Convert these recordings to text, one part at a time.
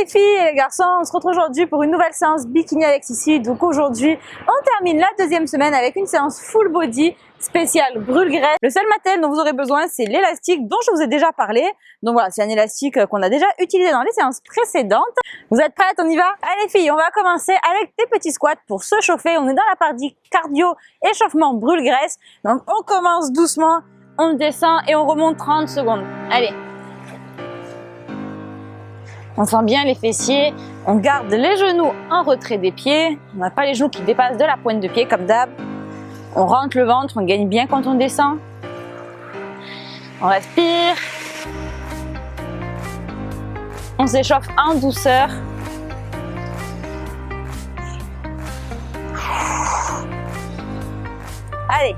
les filles et les garçons, on se retrouve aujourd'hui pour une nouvelle séance bikini avec Sissi. Donc aujourd'hui, on termine la deuxième semaine avec une séance full body spéciale brûle-graisse. Le seul matériel dont vous aurez besoin, c'est l'élastique dont je vous ai déjà parlé. Donc voilà, c'est un élastique qu'on a déjà utilisé dans les séances précédentes. Vous êtes prêtes? On y va? Allez filles, on va commencer avec des petits squats pour se chauffer. On est dans la partie cardio, échauffement, brûle-graisse. Donc on commence doucement, on descend et on remonte 30 secondes. Allez. On sent bien les fessiers, on garde les genoux en retrait des pieds, on n'a pas les genoux qui dépassent de la pointe de pied comme d'hab. On rentre le ventre, on gagne bien quand on descend. On respire. On s'échauffe en douceur. Allez.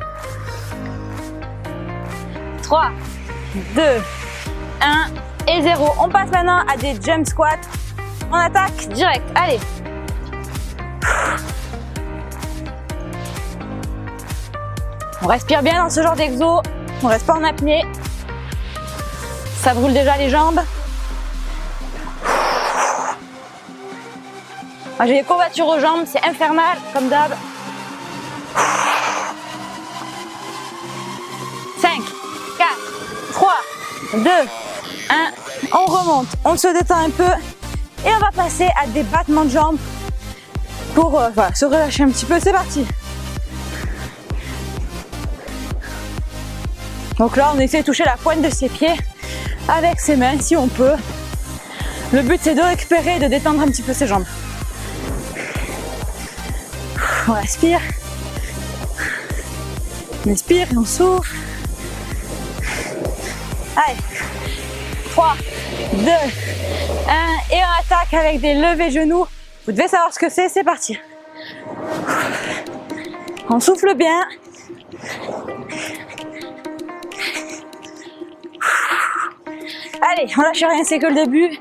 3, 2, 1 et 0. On passe maintenant à des jump squats. On attaque direct. Allez. On respire bien dans ce genre d'exo. On reste pas en apnée. Ça brûle déjà les jambes. J'ai des courbatures aux jambes, c'est infernal comme d'hab. 5, 4, 3, 2, 1. On remonte, on se détend un peu et on va passer à des battements de jambes pour voilà, se relâcher un petit peu. C'est parti. Donc là, on essaie de toucher la pointe de ses pieds avec ses mains si on peut. Le but, c'est de récupérer et de détendre un petit peu ses jambes. On respire. On inspire et on souffle. Allez. 3, 2, 1 et on attaque avec des levées genoux. Vous devez savoir ce que c'est parti. On souffle bien. Allez, on lâche rien, c'est que le début.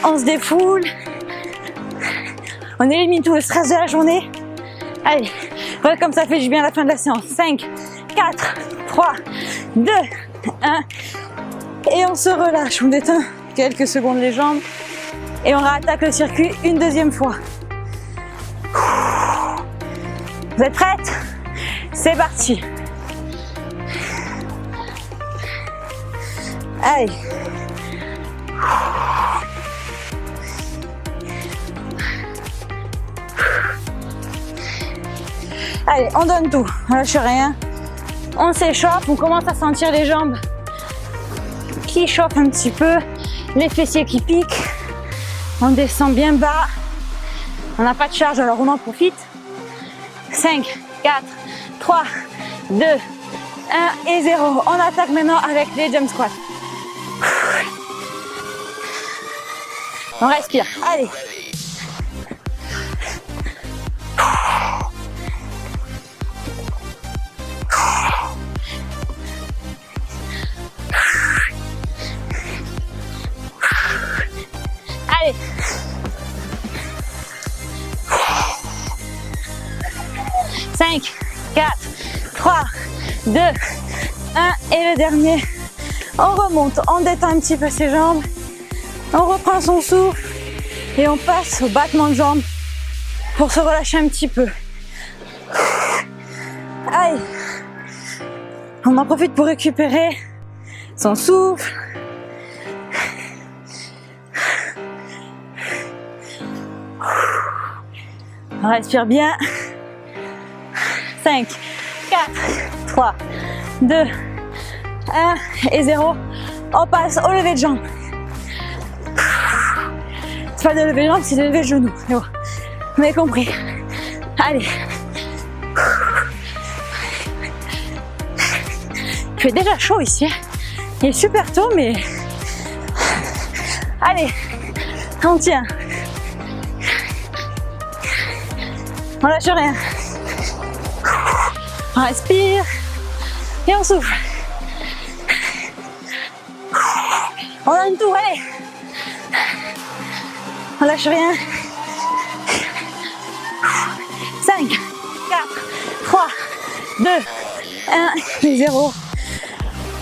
On se défoule. On élimine tout le stress de la journée. Allez, voilà comme ça fait du bien à la fin de la séance. 5, 4, 3, 2, 1. Et on se relâche. On détend quelques secondes les jambes. Et on réattaque le circuit une deuxième fois. Vous êtes prêtes? C'est parti. Allez. Allez, on donne tout, on lâche rien. On s'échauffe, on commence à sentir les jambes qui chauffent un petit peu, les fessiers qui piquent. On descend bien bas. On n'a pas de charge, alors on en profite. 5, 4, 3, 2, 1 et 0. On attaque maintenant avec les jump squats. On respire. Allez. Allez. Cinq, 4, 3, 2, 1 et le dernier. On remonte, on détend un petit peu ses jambes. On reprend son souffle et on passe au battement de jambes pour se relâcher un petit peu. Allez. On en profite pour récupérer son souffle. On respire bien. 5, 4, 3, 2, 1 et 0. On passe au lever de jambes. C'est pas de lever de jambes, c'est de lever de genoux. Bon, vous avez compris. Allez. Il fait déjà chaud ici. Il est super tôt, mais... Allez, on tient. On lâche rien. On respire et on souffle. On donne tout, allez. On lâche rien. 5, 4, 3, 2, 1 et 0.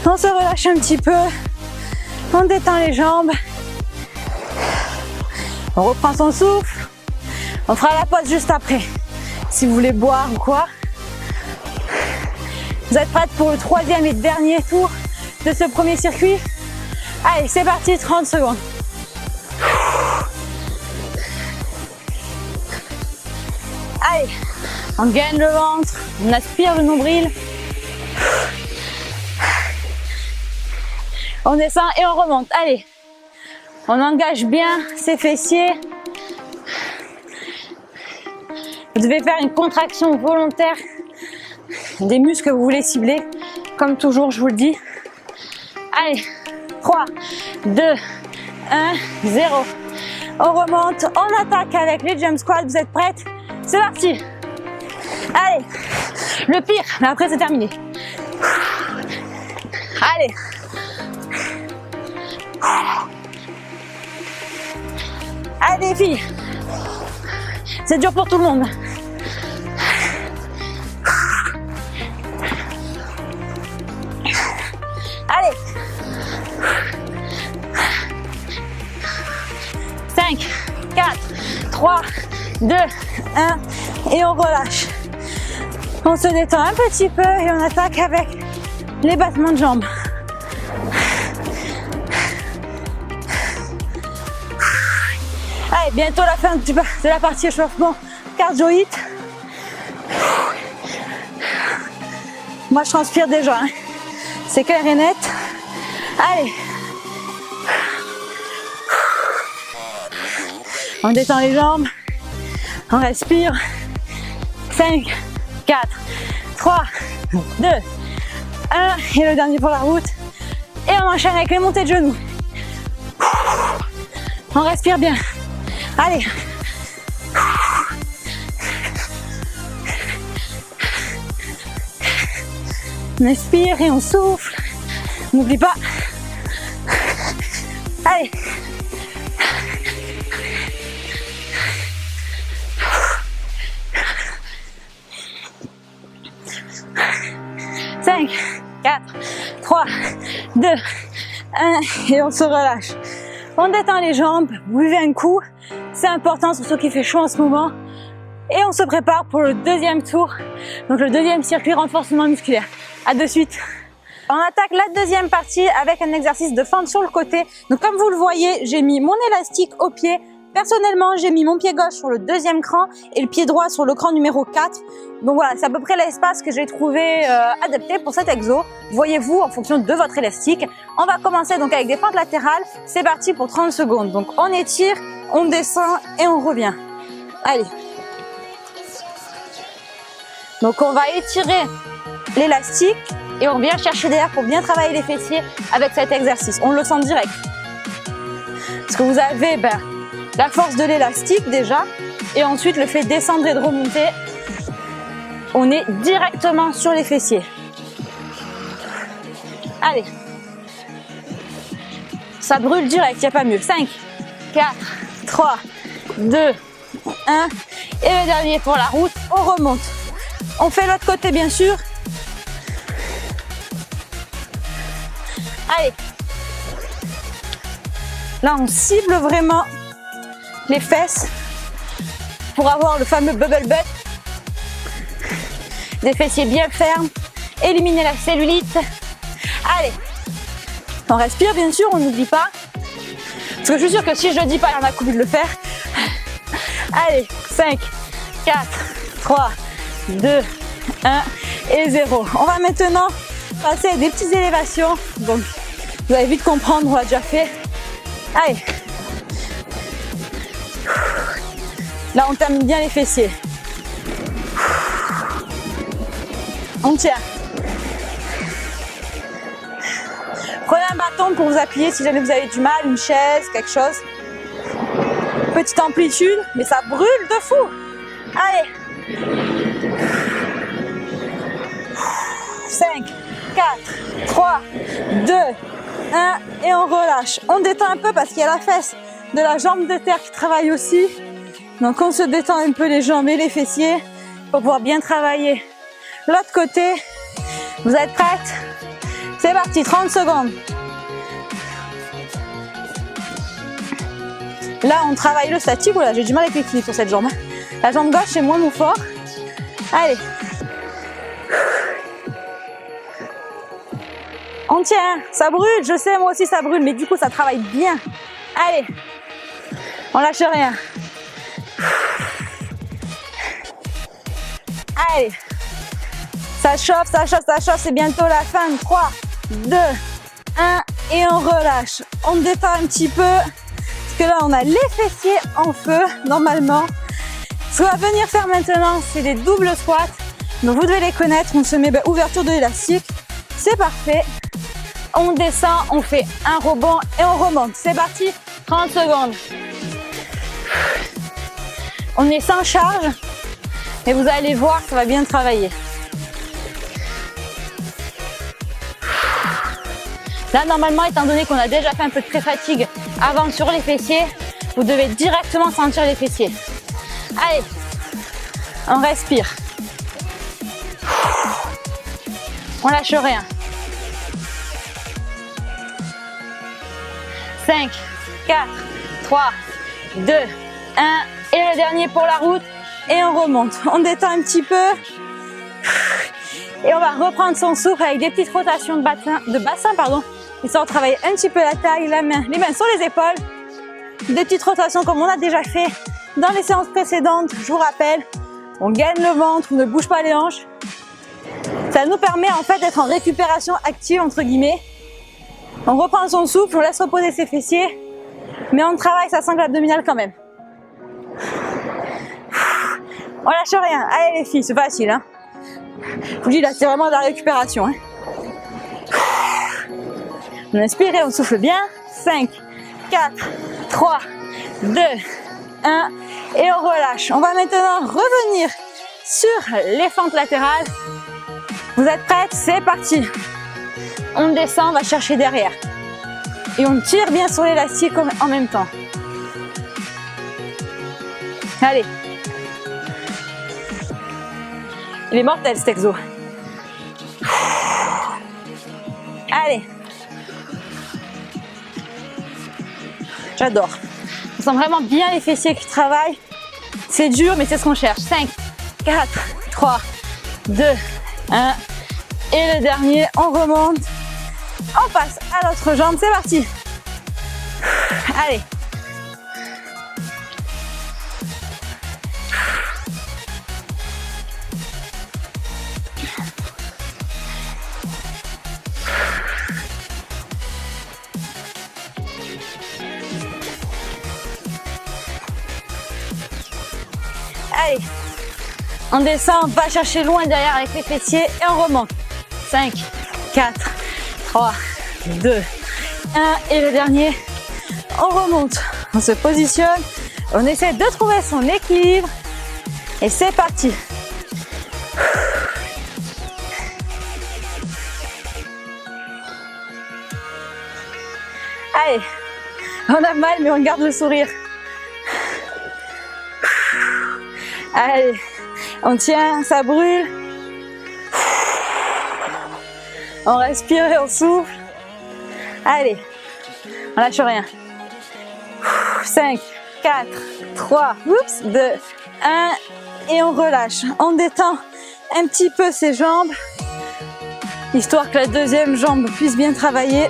On se relâche un petit peu. On détend les jambes. On reprend son souffle. On fera la pause juste après. Si vous voulez boire ou quoi. Vous êtes prêtes pour le troisième et dernier tour de ce premier circuit? Allez, c'est parti, 30 secondes. Allez, on gaine le ventre, on aspire le nombril. On descend et on remonte. Allez, on engage bien ses fessiers. Vous devez faire une contraction volontaire des muscles que vous voulez cibler. Comme toujours, je vous le dis. Allez, 3, 2, 1, 0. On remonte, on attaque avec les jump squats. Vous êtes prêtes? C'est parti. Allez, le pire, mais après c'est terminé. Allez. Allez les filles, c'est dur pour tout le monde. Allez. 5, 4, 3, 2, 1 et on relâche. On se détend un petit peu et on attaque avec les battements de jambes. Allez, bientôt la fin de la partie échauffement cardio-hit. Moi je transpire déjà, hein. C'est clair et net. Allez. On détend les jambes. On respire. 5, 4, 3, 2, 1. Et le dernier pour la route. Et on enchaîne avec les montées de genoux. On respire bien. Allez. On inspire et on souffle. N'oublie pas. Allez. Cinq, 4, 3, 2, 1 et on se relâche. On détend les jambes, buvez un coup. C'est important, surtout qu'il fait chaud en ce moment. Et on se prépare pour le deuxième tour. Donc le deuxième circuit renforcement musculaire. À de suite. On attaque la deuxième partie avec un exercice de fente sur le côté. Donc comme vous le voyez, j'ai mis mon élastique au pied. Personnellement, j'ai mis mon pied gauche sur le deuxième cran et le pied droit sur le cran numéro 4. Donc voilà, c'est à peu près l'espace que j'ai trouvé adapté pour cet exo. Voyez-vous en fonction de votre élastique. On va commencer donc avec des fentes latérales. C'est parti pour 30 secondes. Donc on étire, on descend et on revient. Allez. Donc on va étirer l'élastique et on vient chercher derrière pour bien travailler les fessiers avec cet exercice. On le sent direct. Parce que vous avez la force de l'élastique déjà et ensuite le fait de descendre et de remonter. On est directement sur les fessiers. Allez. Ça brûle direct, il n'y a pas mieux. 5, 4, 3, 2, 1. Et le dernier pour la route, on remonte. On fait l'autre côté bien sûr. Allez. Là, on cible vraiment les fesses pour avoir le fameux bubble butt. Des fessiers bien fermes. Éliminer la cellulite. Allez. On respire bien sûr, on n'oublie pas. Parce que je suis sûre que si je le dis pas, il y en a qui oublient de le faire. Allez. 5, 4, 3, 2, 1 et 0. On va maintenant passer à des petites élévations. Donc, vous allez vite comprendre, on l'a déjà fait. Allez. Là, on termine bien les fessiers. On tient. Prenez un bâton pour vous appuyer si jamais vous avez du mal, une chaise, quelque chose. Petite amplitude, mais ça brûle de fou. Allez. 5, 4, 3, 2, 1 et on relâche. On détend un peu parce qu'il y a la fesse de la jambe de terre qui travaille aussi. Donc on se détend un peu les jambes et les fessiers pour pouvoir bien travailler l'autre côté. Vous êtes prêtes? C'est parti, 30 secondes. Là, on travaille le statique. Oula, j'ai du mal avec l'équilibre sur cette jambe. La jambe gauche, c'est moins mon fort. Allez. On tient. Ça brûle, je sais, moi aussi ça brûle, mais du coup, ça travaille bien. Allez. On lâche rien. Allez. Ça chauffe, ça chauffe, ça chauffe. C'est bientôt la fin. 3, 2, 1. Et on relâche. On détend un petit peu. Parce que là, on a les fessiers en feu, normalement. Ce qu'on va venir faire maintenant, c'est des doubles squats. Donc, vous devez les connaître. On se met ouverture de l'élastique. C'est parfait. On descend, on fait un rebond et on remonte. C'est parti. 30 secondes. On est sans charge. Et vous allez voir, ça va bien travailler. Là, normalement, étant donné qu'on a déjà fait un peu de pré-fatigue avant sur les fessiers, vous devez directement sentir les fessiers. Allez, on respire. On lâche rien. 5, 4, 3, 2, 1. Et le dernier pour la route. Et on remonte. On détend un petit peu. Et on va reprendre son souffle avec des petites rotations de bassin, histoire de travailler un petit peu la taille, les mains sur les épaules. Des petites rotations comme on a déjà fait dans les séances précédentes. Je vous rappelle, on gagne le ventre, on ne bouge pas les hanches. Ça nous permet en fait d'être en récupération active entre guillemets. On reprend son souffle, on laisse reposer ses fessiers, mais on travaille sa sangle abdominale quand même. On lâche rien. Allez les filles, c'est facile. Hein. Je vous dis là, c'est vraiment de la récupération. Hein. On inspire et on souffle bien. 5, 4, 3, 2, 1. Et on relâche. On va maintenant revenir sur les fentes latérales. Vous êtes prêtes? C'est parti. On descend, on va chercher derrière. Et on tire bien sur l'élastique en même temps. Allez. Il est mortel cet exo. Allez. J'adore. On sent vraiment bien les fessiers qui travaillent. C'est dur, mais c'est ce qu'on cherche. 5, 4, 3, 2, 1. Et le dernier, on remonte. On passe à l'autre jambe. C'est parti. Allez. Allez, on descend, on va chercher loin derrière avec les fessiers et on remonte. 5, 4, 3, 2, 1 et le dernier, on remonte. On se positionne, on essaie de trouver son équilibre et c'est parti. Allez, on a mal mais on garde le sourire. Allez, on tient, ça brûle. On respire et on souffle. Allez, on lâche rien. 5, 4, 3, 2, 1 et on relâche. On détend un petit peu ses jambes, histoire que la deuxième jambe puisse bien travailler.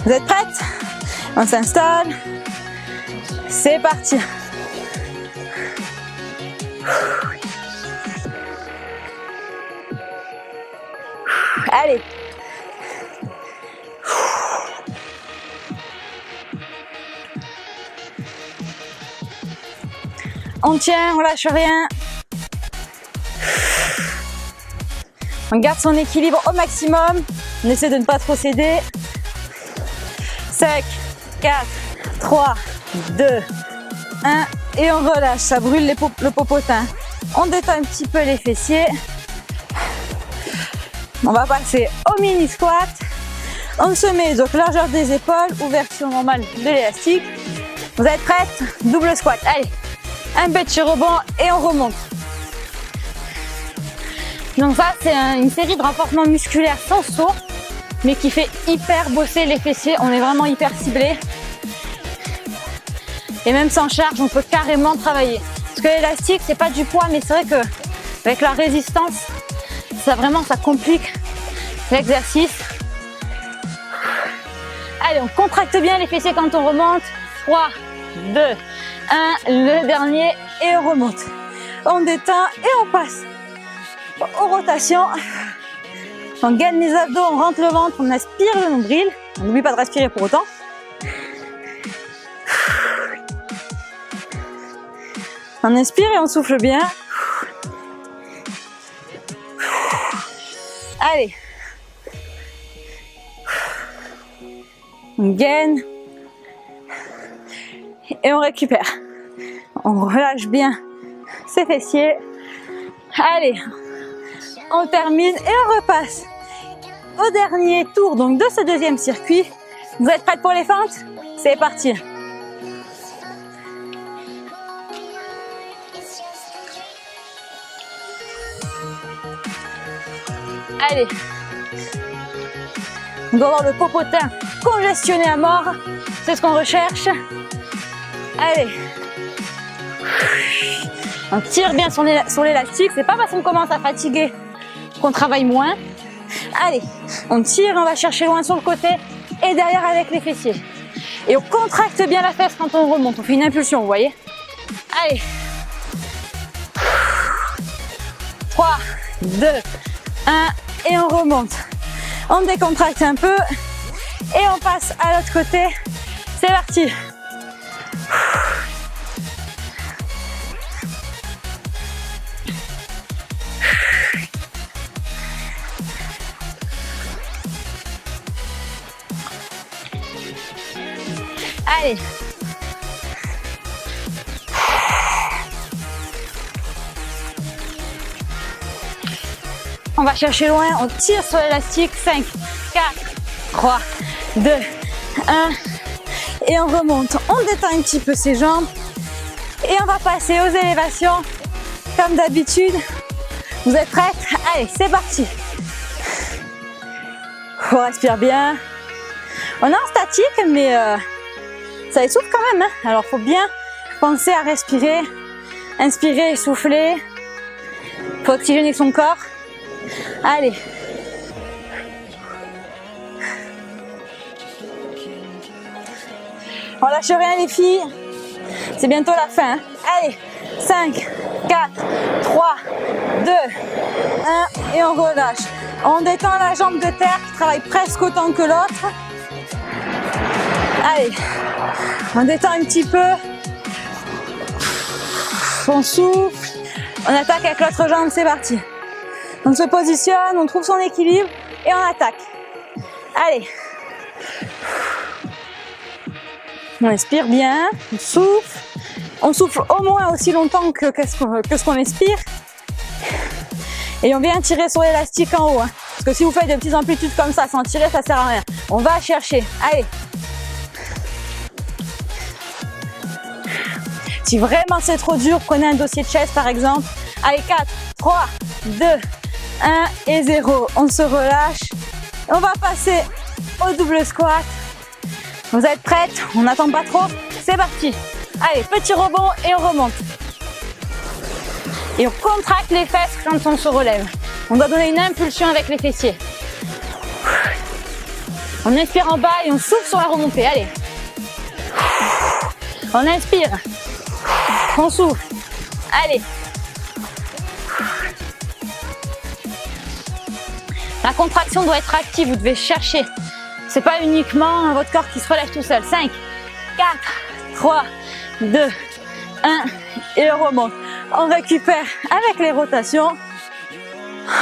Vous êtes prêtes? On s'installe. C'est parti. Allez. On tient, on lâche rien. On garde son équilibre au maximum. On essaie de ne pas trop céder. 5, 4, 3, 2, 1. Et on relâche, ça brûle le popotin. On détend un petit peu les fessiers. On va passer au mini squat. On se met donc largeur des épaules, ouverture normale de l'élastique. Vous êtes prêtes? Double squat. Allez, un petit rebond et on remonte. Donc ça, c'est une série de renforcements musculaires sans saut. mais qui fait hyper bosser les fessiers. On est vraiment hyper ciblé. Et même sans charge, on peut carrément travailler. Parce que l'élastique, c'est pas du poids, mais c'est vrai que avec la résistance, ça complique l'exercice. Allez, on contracte bien les fessiers quand on remonte. 3, 2, 1, le dernier et on remonte. On détend et on passe aux rotations. On gaine les abdos, on rentre le ventre, on aspire le nombril. On n'oublie pas de respirer pour autant. On inspire et on souffle bien. Allez. On gaine. Et on récupère. On relâche bien ses fessiers. Allez. On termine et on repasse au dernier tour donc de ce deuxième circuit. Vous êtes prêtes pour les fentes? C'est parti. Allez. On doit avoir le popotin congestionné à mort. C'est ce qu'on recherche. Allez. On tire bien sur l'élastique. C'est pas parce qu'on commence à fatiguer qu'on travaille moins. Allez. On tire, on va chercher loin sur le côté et derrière avec les fessiers. Et on contracte bien la fesse quand on remonte. On fait une impulsion, vous voyez. Allez. 3, 2, 1 et on remonte. On décontracte un peu et on passe à l'autre côté. C'est parti. Allez. On va chercher loin, on tire sur l'élastique. 5, 4, 3, 2, 1. Et on remonte. On détend un petit peu ses jambes. Et on va passer aux élévations. Comme d'habitude. Vous êtes prêtes? Allez, c'est parti. On respire bien. On est en statique, mais ça essouffle quand même. Hein. Alors, il faut bien penser à respirer. Inspirer et souffler. Il faut oxygéner son corps. Allez. On lâche rien les filles. C'est bientôt la fin. Hein. Allez. 5, 4, 3, 2, 1 et on relâche. On détend la jambe de terre qui travaille presque autant que l'autre. Allez. On détend un petit peu. On souffle. On attaque avec l'autre jambe. C'est parti. On se positionne, on trouve son équilibre et on attaque. Allez. On inspire bien, on souffle. On souffle au moins aussi longtemps que ce qu'on expire. Et on vient tirer sur l'élastique en haut. Hein. Parce que si vous faites des petites amplitudes comme ça sans tirer, ça sert à rien. On va chercher. Allez. Si vraiment c'est trop dur, prenez un dossier de chaise par exemple. Allez, 4, 3, 2, 1 et 0. On se relâche. On va passer au double squat. Vous êtes prêtes? On n'attend pas trop. C'est parti. Allez, petit rebond et on remonte. Et on contracte les fesses quand on se relève. On doit donner une impulsion avec les fessiers. On inspire en bas et on souffle sur la remontée. Allez. On inspire. On souffle. Allez. La contraction doit être active, vous devez chercher. C'est pas uniquement votre corps qui se relève tout seul. 5, 4, 3, 2, 1 et on remonte. On récupère avec les rotations.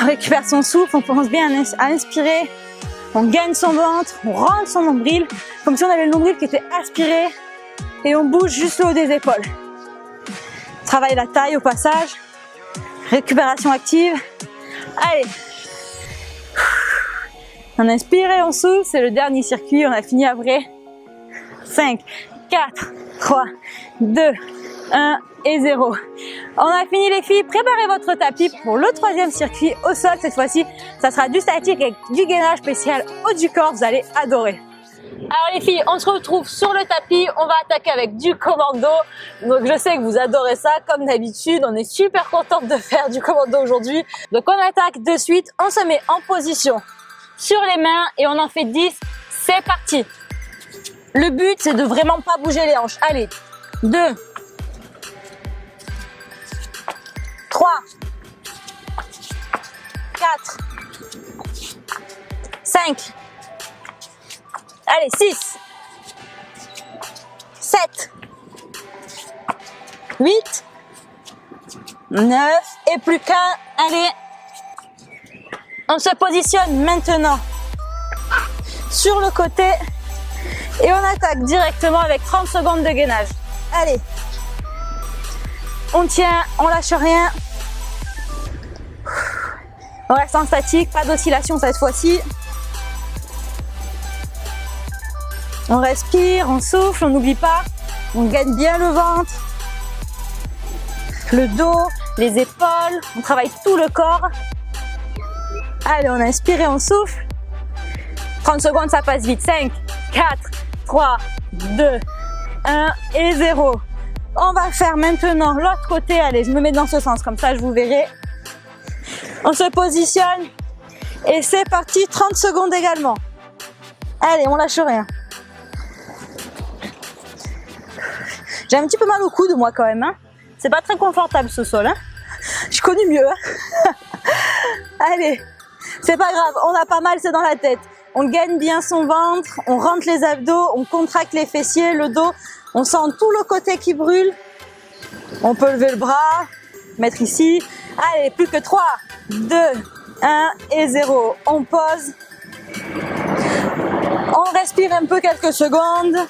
On récupère son souffle, on pense bien à inspirer. On gagne son ventre, on rentre son nombril. Comme si on avait le nombril qui était aspiré. Et on bouge juste le haut des épaules. Travaille la taille au passage. Récupération active. Allez. On inspire et on souffle, c'est le dernier circuit, on a fini après. 5, 4, 3, 2, 1 et 0. On a fini les filles, préparez votre tapis pour le troisième circuit au sol. Cette fois-ci, ça sera du statique avec du gainage spécial haut du corps, vous allez adorer. Alors les filles, on se retrouve sur le tapis, on va attaquer avec du commando. Donc je sais que vous adorez ça, comme d'habitude, on est super contente de faire du commando aujourd'hui. Donc on attaque de suite, on se met en position sur les mains et on en fait 10, c'est parti. Le but c'est de vraiment pas bouger les hanches. Allez, 2, 3, 4, 5, allez, 6, 7, 8, 9 et plus qu'un. Allez, on se positionne maintenant sur le côté et on attaque directement avec 30 secondes de gainage. Allez, on tient, on lâche rien. On reste en statique, pas d'oscillation cette fois-ci. On respire, on souffle, on n'oublie pas, on gagne bien le ventre, le dos, les épaules, on travaille tout le corps. Allez, on inspire et on souffle. 30 secondes, ça passe vite. 5, 4, 3, 2, 1 et 0. On va faire maintenant l'autre côté. Allez, je me mets dans ce sens, comme ça je vous verrai. On se positionne et c'est parti, 30 secondes également. Allez, on lâche rien. J'ai un petit peu mal au coude moi quand même, hein. C'est pas très confortable ce sol, hein. Je connais mieux, hein. Allez, c'est pas grave, on a pas mal, c'est dans la tête. On gagne bien son ventre, on rentre les abdos, on contracte les fessiers, le dos, on sent tout le côté qui brûle. On peut lever le bras, mettre ici. Allez, plus que 3, 2, 1 et 0. On pose. On respire un peu quelques secondes.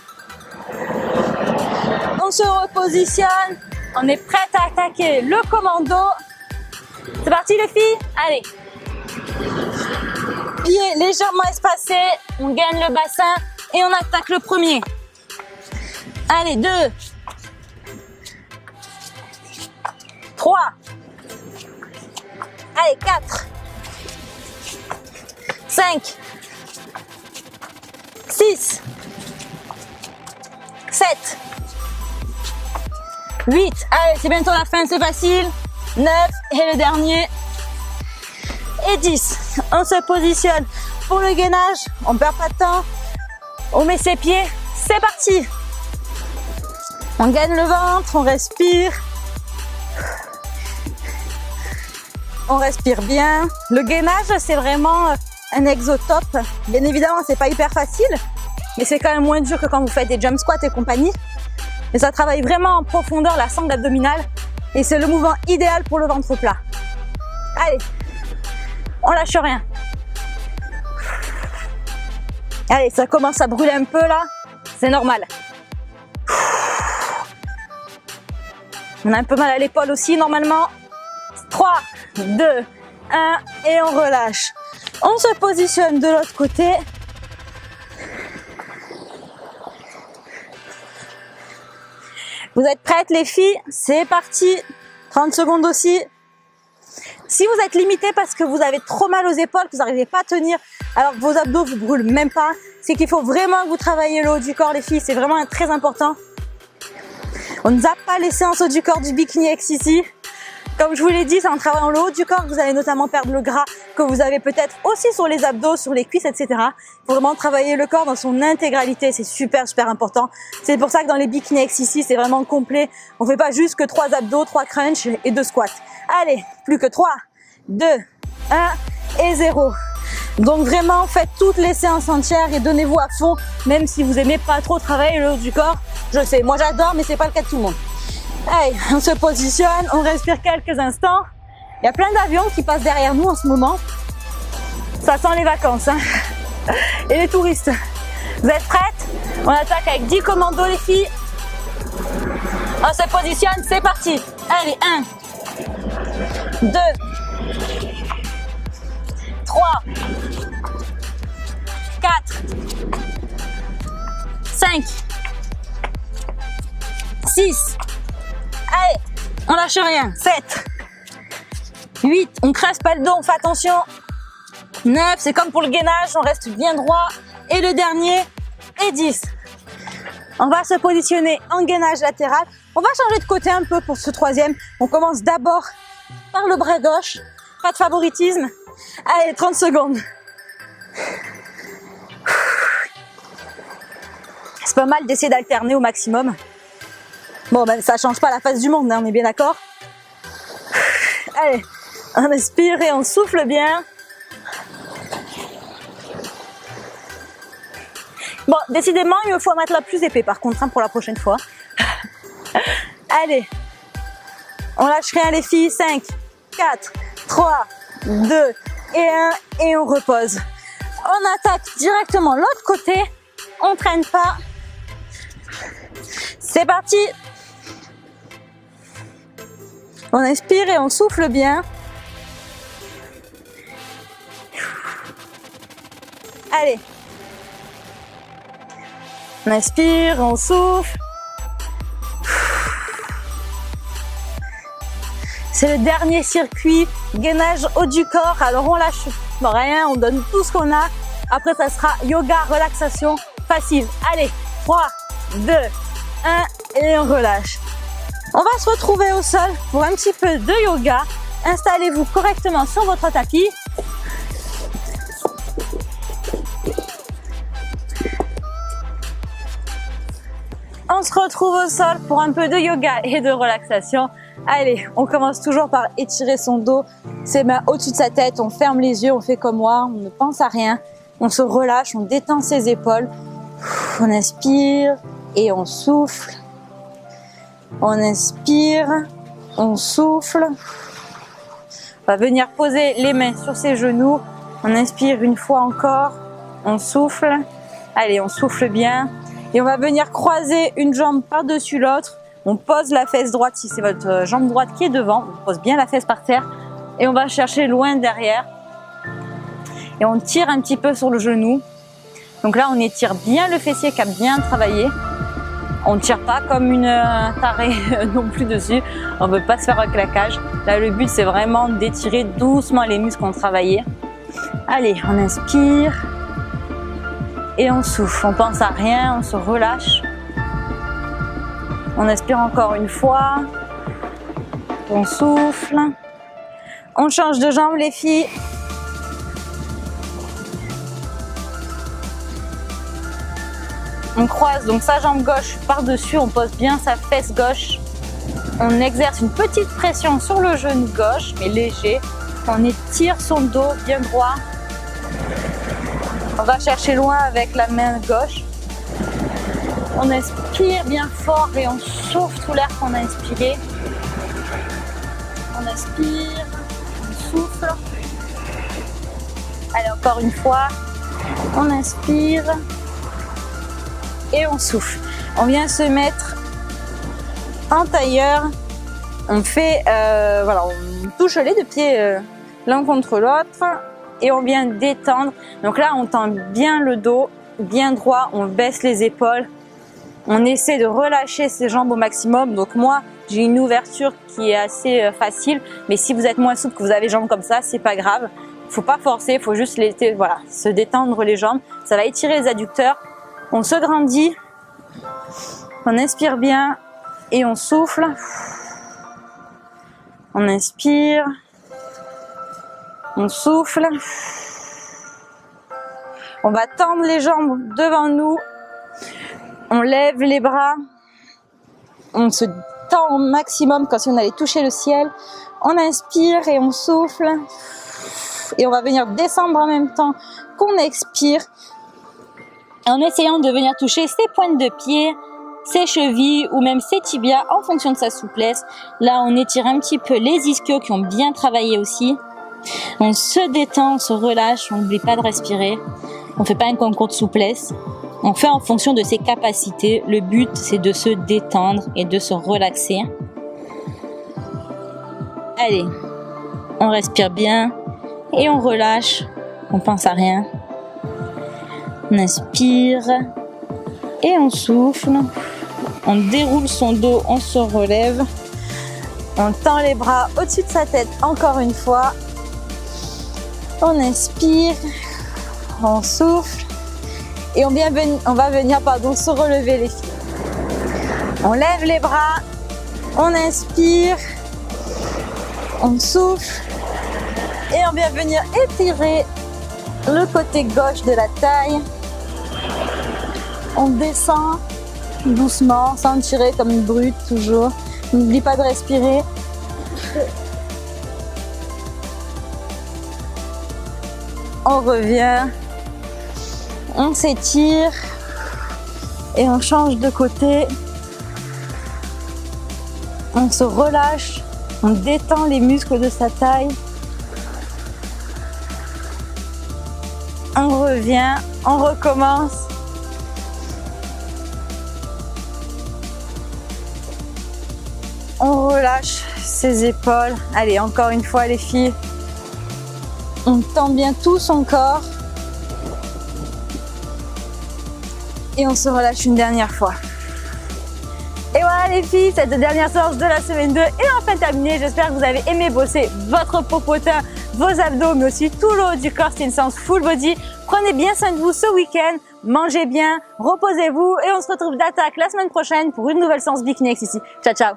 On se repositionne. On est prête à attaquer le commando. C'est parti les filles. Allez. Pieds légèrement espacés. On gagne le bassin et on attaque le premier. Allez, 2, 3, allez, 4, 5, 6, 7, 8, allez, c'est bientôt la fin, c'est facile, 9, et le dernier, et 10. On se positionne pour le gainage, on perd pas de temps, on met ses pieds, c'est parti. On gagne le ventre, on respire. On respire bien. Le gainage, c'est vraiment un exotope. Bien évidemment, c'est pas hyper facile, mais c'est quand même moins dur que quand vous faites des jump squats et compagnie. Et ça travaille vraiment en profondeur la sangle abdominale et c'est le mouvement idéal pour le ventre plat. Allez, on lâche rien. Allez, ça commence à brûler un peu là, c'est normal. On a un peu mal à l'épaule aussi normalement. 3, 2, 1 et on relâche. On se positionne de l'autre côté. Vous êtes prêtes les filles? C'est parti. 30 secondes aussi. Si vous êtes limité parce que vous avez trop mal aux épaules, que vous n'arrivez pas à tenir, alors que vos abdos vous brûlent même pas, c'est qu'il faut vraiment que vous travaillez le haut du corps les filles. C'est vraiment très important. On ne zappe pas les séances haut du corps du Bikini X ici. Comme je vous l'ai dit, c'est en travaillant le haut du corps que vous allez notamment perdre le gras que vous avez peut-être aussi sur les abdos, sur les cuisses, etc. Il faut vraiment travailler le corps dans son intégralité, c'est super important. C'est pour ça que dans les Bikini X ici, c'est vraiment complet. On fait pas juste que 3 abdos, 3 crunchs et 2 squats. Allez, plus que 3, 2, 1 et 0. Donc vraiment, faites toutes les séances entières et donnez-vous à fond, même si vous aimez pas trop travailler le haut du corps. Je sais, moi j'adore, mais c'est pas le cas de tout le monde. Allez, on se positionne, on respire quelques instants. Il y a plein d'avions qui passent derrière nous en ce moment. Ça sent les vacances, hein. Et les touristes. Vous êtes prêtes? On attaque avec 10 commandos les filles. On se positionne, c'est parti. Allez, 1, 2, 3, 4, 5, 6, On lâche rien. 7, 8, on creuse pas le dos, on fait attention. 9, c'est comme pour le gainage, on reste bien droit. Et le dernier, et 10. On va se positionner en gainage latéral. On va changer de côté un peu pour ce troisième. On commence d'abord par le bras gauche. Pas de favoritisme. Allez, 30 secondes. C'est pas mal d'essayer d'alterner au maximum. Bon, ben ça change pas la face du monde, hein, on est bien d'accord. Allez, on inspire et on souffle bien. Bon, décidément, il me faut mettre la plus épais par contre, hein, pour la prochaine fois. Allez, on lâche rien les filles. 5, 4, 3, 2 et 1 et on repose. On attaque directement l'autre côté, on traîne pas. C'est parti. On inspire et on souffle bien. Allez. On inspire, on souffle. C'est le dernier circuit gainage haut du corps. Alors on lâche rien, on donne tout ce qu'on a. Après ça sera yoga, relaxation facile. Allez, 3, 2, 1 et on relâche. On va se retrouver au sol pour un petit peu de yoga. Installez-vous correctement sur votre tapis. On se retrouve au sol pour un peu de yoga et de relaxation. Allez, on commence toujours par étirer son dos, ses mains au-dessus de sa tête, on ferme les yeux, on fait comme moi, on ne pense à rien, on se relâche, on détend ses épaules, on inspire et on souffle, on inspire, on souffle, on va venir poser les mains sur ses genoux, on inspire une fois encore, on souffle, allez on souffle bien et on va venir croiser une jambe par-dessus l'autre. On pose la fesse droite, si c'est votre jambe droite qui est devant, on pose bien la fesse par terre et on va chercher loin derrière. Et on tire un petit peu sur le genou. Donc là, on étire bien le fessier qui a bien travaillé. On ne tire pas comme une tarée non plus dessus. On ne veut pas se faire un claquage. Là, le but, c'est vraiment d'étirer doucement les muscles qu'on travaillait. Allez, on inspire et on souffle. On pense à rien, on se relâche. On inspire encore une fois, on souffle, on change de jambe les filles. On croise donc sa jambe gauche par-dessus, on pose bien sa fesse gauche. On exerce une petite pression sur le genou gauche, mais léger. On étire son dos bien droit. On va chercher loin avec la main gauche. On inspire bien fort et on souffle tout l'air qu'on a inspiré. On inspire, on souffle. Allez, encore une fois. On inspire et on souffle. On vient se mettre en tailleur. On fait, voilà, on touche les deux pieds l'un contre l'autre et on vient détendre. Donc là, on tend bien le dos, bien droit. On baisse les épaules. On essaie de relâcher ses jambes au maximum. Donc moi, j'ai une ouverture qui est assez facile. Mais si vous êtes moins souple, que vous avez les jambes comme ça, c'est pas grave. Faut pas forcer, faut juste laisser, voilà, se détendre les jambes. Ça va étirer les adducteurs. On se grandit. On inspire bien et on souffle. On inspire. On souffle. On va tendre les jambes devant nous. On lève les bras, on se tend au maximum comme si on allait toucher le ciel. On inspire et on souffle. Et on va venir descendre en même temps qu'on expire. En essayant de venir toucher ses pointes de pied, ses chevilles ou même ses tibias en fonction de sa souplesse. Là, on étire un petit peu les ischios qui ont bien travaillé aussi. On se détend, on se relâche, on n'oublie pas de respirer. On ne fait pas un concours de souplesse. On fait en fonction de ses capacités. Le but, c'est de se détendre et de se relaxer. Allez, on respire bien et on relâche. On pense à rien. On inspire et on souffle. On déroule son dos, on se relève. On tend les bras au-dessus de sa tête encore une fois. On inspire, on souffle et on va venir se relever les filles. On lève les bras, on inspire, on souffle et on vient venir étirer le côté gauche de la taille. On descend doucement, sans tirer comme une brute toujours. N'oublie pas de respirer. On revient, on s'étire et on change de côté. On se relâche, on détend les muscles de sa taille. On revient, on recommence. On relâche ses épaules. Allez, encore une fois les filles. On tend bien tout son corps. Et on se relâche une dernière fois. Et voilà les filles, cette dernière séance de la semaine 2 est enfin terminée. J'espère que vous avez aimé bosser votre popotin, vos abdos, mais aussi tout le haut du corps. C'est une séance full body. Prenez bien soin de vous ce week-end. Mangez bien, reposez-vous et on se retrouve d'attaque la semaine prochaine pour une nouvelle séance Bikini X ici. Ciao, ciao!